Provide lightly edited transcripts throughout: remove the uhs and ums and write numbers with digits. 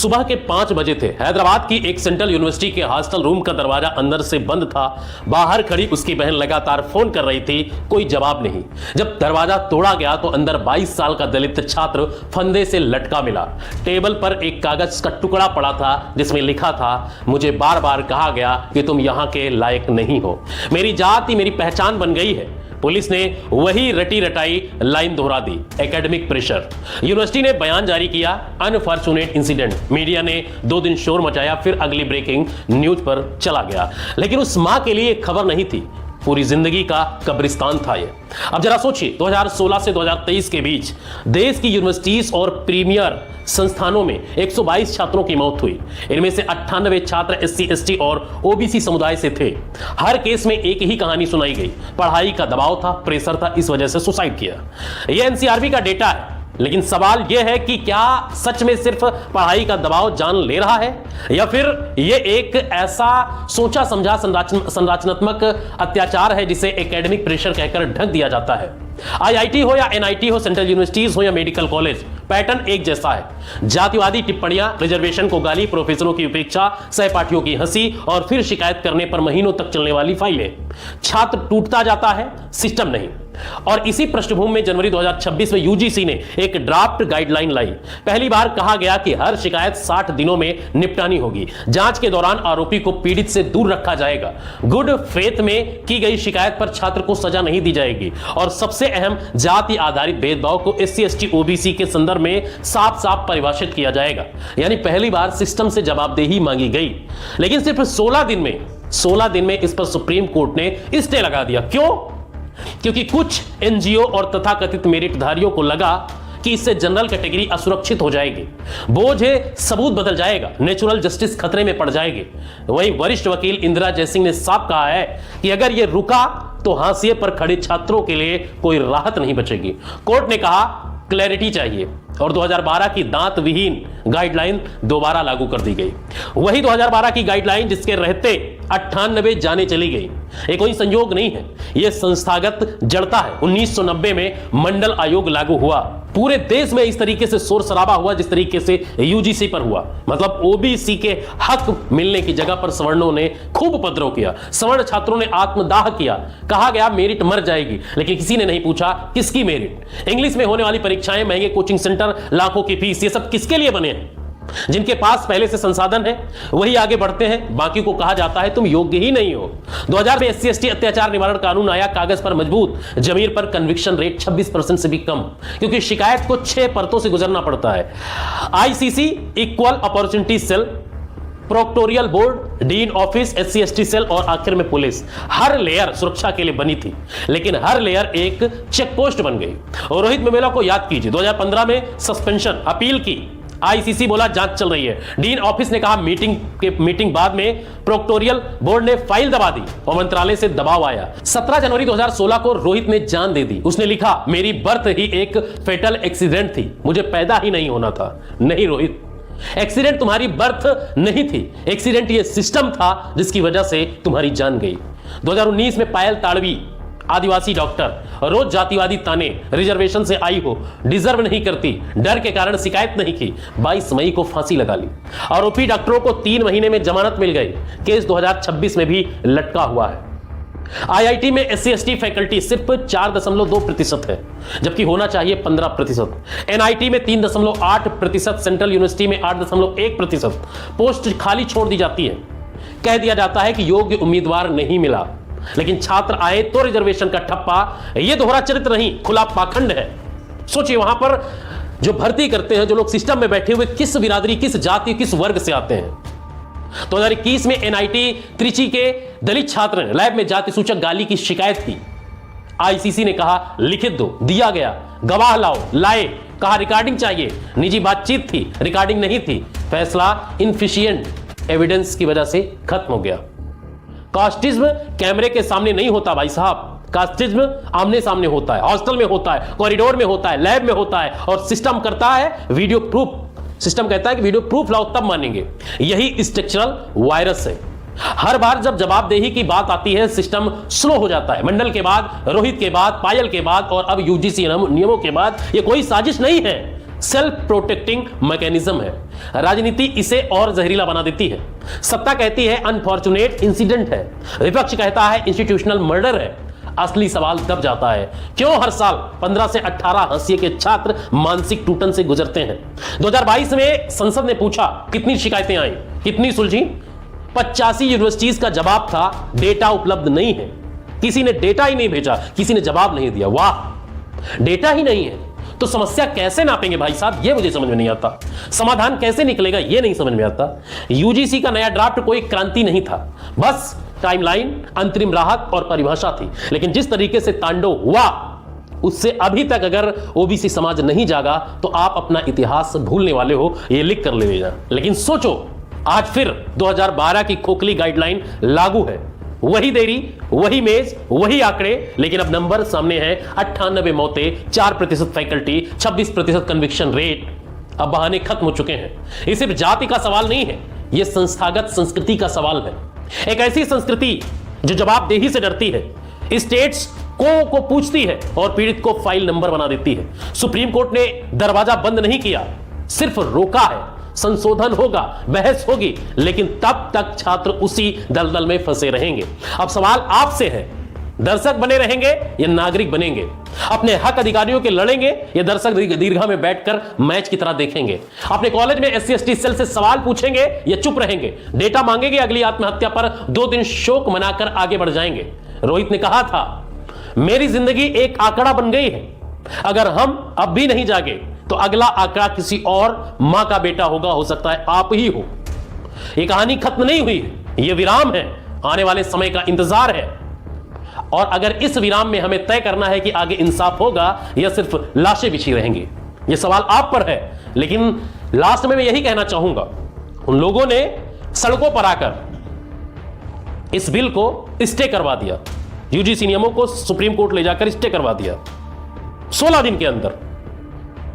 सुबह के 5 बजे थे। हैदराबाद की एक सेंट्रल यूनिवर्सिटी के हॉस्टल रूम का दरवाजा अंदर से बंद था। बाहर खड़ी उसकी बहन लगातार फोन कर रही थी, कोई जवाब नहीं। जब दरवाजा तोड़ा गया तो अंदर 22 साल का दलित छात्र फंदे से लटका मिला। टेबल पर एक कागज का टुकड़ा पड़ा था जिसमें लिखा था, मुझे बार बार कहा गया कि तुम यहां के लायक नहीं हो। मेरी जाति मेरी पहचान बन गई है। पुलिस ने वही रटी रटाई लाइन दोहरा दी, एकेडमिक प्रेशर। यूनिवर्सिटी ने बयान जारी किया, अनफॉर्चुनेट इंसिडेंट। मीडिया ने 2 दिन शोर मचाया, फिर अगली ब्रेकिंग न्यूज पर चला गया। लेकिन उस मां के लिए खबर नहीं थी, पूरी जिंदगी का कब्रिस्तान था ये। अब जरा सोचिए, 2016 से 2023 के बीच देश की यूनिवर्सिटीज और प्रीमियर संस्थानों में 122 छात्रों की मौत हुई। इनमें से 98 छात्र SC ST और OBC समुदाय से थे। हर केस में एक ही कहानी सुनाई गई, पढ़ाई का दबाव था, प्रेशर था, इस वजह से सुसाइड किया। यह NCRB का डेटा है। लेकिन सवाल यह है कि क्या सच में सिर्फ पढ़ाई का दबाव जान ले रहा है, या फिर यह एक ऐसा सोचा समझा संरचनात्मक अत्याचार है जिसे एकेडमिक प्रेशर कहकर ढक दिया जाता है। IIT हो या NIT हो, सेंट्रल यूनिवर्सिटीज हो या मेडिकल कॉलेज, पैटर्न एक जैसा है। जातिवादी टिप्पणियां, रिजर्वेशन को गाली, प्रोफेसरों की उपेक्षा, सहपाठियों की हंसी और फिर शिकायत करने पर महीनों तक चलने वाली फाइलें। छात्र टूटता जाता है, सिस्टम नहीं। और इसी पृष्ठभूमि में जनवरी 2026 में UGC ने एक ड्राफ्ट गाइडलाइन लाई। पहली बार कहा गया कि हर शिकायत 60 दिनों में निपटानी होगी। जांच के दौरान आरोपी को पीड़ित से दूर रखा जाएगा। गुड फेथ में की गई शिकायत पर छात्र को सजा नहीं दी जाएगी। और सबसे अहम, जाति आधारित भेदभाव को SC ST OBC के संदर्भ में साफ साफ परिभाषित किया जाएगा। यानी पहली बार सिस्टम से जवाबदेही मांगी गई। लेकिन सिर्फ 16 दिन में इस पर सुप्रीम कोर्ट ने स्टे लगा दिया। क्यों? क्योंकि कुछ NGO और तथाकथित मेरिटधारियों को लगा कि इससे जनरल कैटेगरी असुरक्षित हो जाएगी, बोझ सबूत बदल जाएगा, नेचुरल जस्टिस खतरे में पड़ जाएगी। वहीं वरिष्ठ वकील इंदिरा जयसिंह ने साफ कहा है कि अगर यह रुका तो हाशिए पर खड़े छात्रों के लिए कोई राहत नहीं बचेगी। कोर्ट ने कहा क्लैरिटी चाहिए और 2012 की दांत विहीन गाइडलाइन दोबारा लागू कर दी गई। वही 2012 की गाइडलाइन जिसके रहते 98 जाने चली गई। ये कोई संयोग नहीं है, यह संस्थागत जड़ता है। 1990 में मंडल आयोग लागू हुआ। पूरे देश में इस तरीके से शोर शराबा हुआ जिस तरीके से UGC पर हुआ। मतलब OBC के हक मिलने की जगह पर सवर्णों ने खूब उपद्रव किया। सवर्ण छात्रों ने आत्मदाह किया। कहा गया मेरिट मर जाएगी, लेकिन किसी ने नहीं पूछा किसकी मेरिट। इंग्लिश में होने वाली परीक्षाएं, महंगे कोचिंग सेंटर, लाखों की फीस, ये सब किसके लिए बने हैं? जिनके पास पहले से संसाधन है वही आगे बढ़ते हैं, बाकी को कहा जाता है तुम योग्य ही नहीं हो। 2000 में SC ST अत्याचार निवारण कानून आया, कागज पर मजबूत, जमीर पर कन्विक्शन रेट 26% से भी कम, क्योंकि शिकायत को 6 परतों से गुजरना पड़ता है। ICC, equal opportunity cell, proctorial board, dean office, SC ST cell और आखिर में पुलिस। हर लेयर सुरक्षा के लिए बनी थी, लेकिन हर लेयर एक चेक पोस्ट बन गई। और रोहित मेमेला को याद कीजिए, 2015 में सस्पेंशन, अपील की, ICC बोला जांच चल रही है। डीन ऑफिस ने कहा मीटिंग बाद में प्रोक्टोरियल बोर्ड ने फाइल दबा दी और मंत्रालय से दबाव आया। 17 जनवरी 2016 को रोहित ने जान दे दी। उसने लिखा, मेरी बर्थ ही एक फेटल एक्सीडेंट थी, मुझे पैदा ही नहीं होना था। नहीं रोहित, एक्सीडेंट तुम्हारी बर्थ नहीं थी, एक्सीडेंट ये सिस्टम था जिसकी वजह से तुम्हारी जान गई। 2019 में पायल ताड़वी, आदिवासी डॉक्टर, रोज जातिवादी ताने, रिजर्वेशन से आई हो, डिजर्व नहीं करती, डर के कारण शिकायत नहीं की, 22 मई को फांसी लगा ली। आरोपी डॉक्टरों को 3 महीने में जमानत मिल गई। केस 2026 में भी लटका हुआ है। IIT में SC ST फैकल्टी सिर्फ 4.2% है, जबकि होना चाहिए 15%। NIT में 3.8%, सेंट्रल यूनिवर्सिटी में 8.1%। पोस्ट खाली छोड़ दी जाती है। कह दिया जाता है कि योग्य उम्मीदवार नहीं मिला, लेकिन छात्र आए तो रिजर्वेशन का ठप्पा। यह दोहरा चरित्र नहीं, खुला पाखंड है। सोचिए, वहां पर जो भर्ती करते हैं, जो लोग सिस्टम में बैठे हुए किस बिरादरी, किस जाति, किस वर्ग से आते हैं। 2021 में NIT त्रिची के दलित छात्र ने लैब में जाति सूचक गाली की शिकायत की। ICC ने कहा लिखित दो, दिया गया, गवाह लाओ, लाए, कहा रिकॉर्डिंग चाहिए, निजी बातचीत थी, रिकॉर्डिंग नहीं थी। फैसला इनफिशिएंट एविडेंस की वजह से खत्म हो गया। कास्टिज्म कैमरे के सामने नहीं होता भाई साहब, कास्टिज्म आमने सामने होता है, हॉस्टल में होता है, कॉरिडोर में होता है, लैब में होता है, और सिस्टम करता है वीडियो प्रूफ। सिस्टम कहता है कि वीडियो प्रूफ लाओ तब मानेंगे। यही स्ट्रक्चरल वायरस है। हर बार जब जवाबदेही की बात आती है, सिस्टम स्लो हो जाता है। मंडल के बाद, रोहित के बाद, पायल के बाद और अब UGC नियमों के बाद, यह कोई साजिश नहीं है, सेल्फ प्रोटेक्टिंग मैकेनिज्म है। राजनीति इसे और जहरीला बना देती है। सत्ता कहती है अनफॉर्चुनेट इंसिडेंट है, विपक्ष कहता है इंस्टीट्यूशनल मर्डर है। असली सवाल तब जाता है क्यों हर साल 15 से 18 हंसिए के छात्र मानसिक टूटन से गुजरते हैं। 2022 में संसद ने पूछा कितनी शिकायतें आई, कितनी सुलझी। 85 यूनिवर्सिटीज का जवाब था डेटा उपलब्ध नहीं है। किसी ने डेटा ही नहीं भेजा, किसी ने जवाब नहीं दिया। वाह, डेटा ही नहीं है तो समस्या कैसे नापेंगे भाई साहब, ये मुझे समझ में नहीं आता। समाधान कैसे निकलेगा ये नहीं समझ में आता। यूजीसी का नया ड्राफ्ट कोई क्रांति नहीं था, बस टाइमलाइन, अंतरिम राहत और परिभाषा थी। लेकिन जिस तरीके से तांडव हुआ उससे अभी तक अगर ओबीसी समाज नहीं जागा तो आप अपना इतिहास भूलने वाले हो, ये लिख कर ले लेना। लेकिन सोचो, आज फिर 2012 की खोखली गाइडलाइन लागू है। वही देरी, वही मेज, वही आंकड़े, लेकिन अब नंबर सामने है। 98 मौतें, 4% फैकल्टी, 26% कन्विक्शन रेट। अब बहाने खत्म हो चुके हैं। ये सिर्फ जाति का सवाल नहीं है, यह संस्थागत संस्कृति का सवाल है। एक ऐसी संस्कृति जो जवाबदेही से डरती है, स्टेट्स को पूछती है और पीड़ित को फाइल नंबर बना देती है। सुप्रीम कोर्ट ने दरवाजा बंद नहीं किया, सिर्फ रोका है। संशोधन होगा, बहस होगी, लेकिन तब तक छात्र उसी दलदल में फंसे रहेंगे। अब सवाल आपसे है, दर्शक बने रहेंगे या नागरिक बनेंगे? अपने हक अधिकारियों के लड़ेंगे या दर्शक दीर्घा में बैठकर मैच की तरह देखेंगे? अपने कॉलेज में SC/ST सेल से सवाल पूछेंगे या चुप रहेंगे? डेटा मांगेंगे, अगली आत्महत्या पर 2 दिन शोक मनाकर आगे बढ़ जाएंगे? रोहित ने कहा था, मेरी जिंदगी एक आंकड़ा बन गई है, अगर हम अब भी नहीं जागे तो अगला आंकड़ा किसी और मां का बेटा होगा, हो सकता है आप ही हो। यह कहानी खत्म नहीं हुई है, यह विराम है, आने वाले समय का इंतजार है। और अगर इस विराम में हमें तय करना है कि आगे इंसाफ होगा या सिर्फ लाशें बिछी रहेंगी, यह सवाल आप पर है। लेकिन लास्ट में मैं यही कहना चाहूंगा, उन लोगों ने सड़कों पर आकर इस बिल को स्टे करवा दिया, यूजीसी नियमों को सुप्रीम कोर्ट ले जाकर स्टे करवा दिया 16 दिन के अंदर।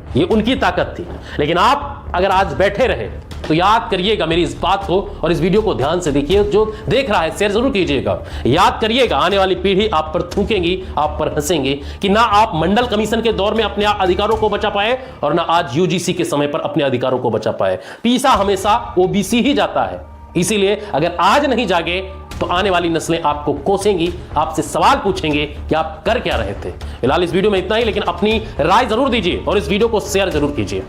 ये उनकी ताकत थी। लेकिन आप अगर आज बैठे रहे तो याद करिएगा मेरी इस बात को, और इस वीडियो को ध्यान से देखिए। जो देख रहा है शेयर जरूर कीजिएगा। याद करिएगा, आने वाली पीढ़ी आप पर थूकेंगी, आप पर हंसेंगे कि ना आप मंडल कमीशन के दौर में अपने अधिकारों को बचा पाए और ना आज यूजीसी के समय पर अपने अधिकारों को बचा पाए। पीछा हमेशा ओबीसी ही जाता है। इसीलिए अगर आज नहीं जागे तो आने वाली नस्लें आपको कोसेंगी, आपसे सवाल पूछेंगे कि आप कर क्या रहे थे। फिलहाल इस वीडियो में इतना ही, लेकिन अपनी राय जरूर दीजिए और इस वीडियो को शेयर जरूर कीजिए।